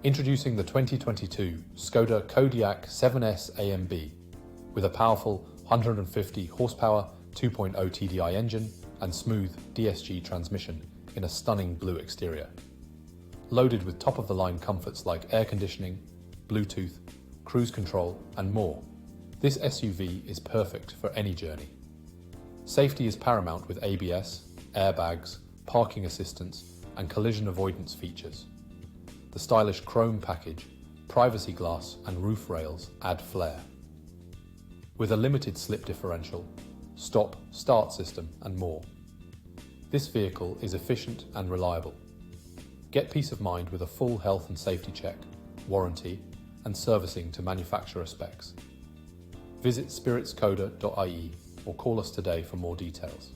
Introducing the 2022 Skoda Kodiaq 7S AMB with a powerful 150 horsepower 2.0 TDI engine and smooth DSG transmission in a stunning blue exterior. Loaded with top-of-the-line comforts like air conditioning, Bluetooth, cruise control and more, this SUV is perfect for any journey. Safety is paramount with ABS, airbags, parking assistance and collision avoidance features. The stylish chrome package, privacy glass and roof rails add flair. With a limited slip differential, stop-start system and more, this vehicle is efficient and reliable. Get peace of mind with a full health and safety check, warranty and servicing to manufacturer specs. Visit spiritskoda.ie or call us today for more details.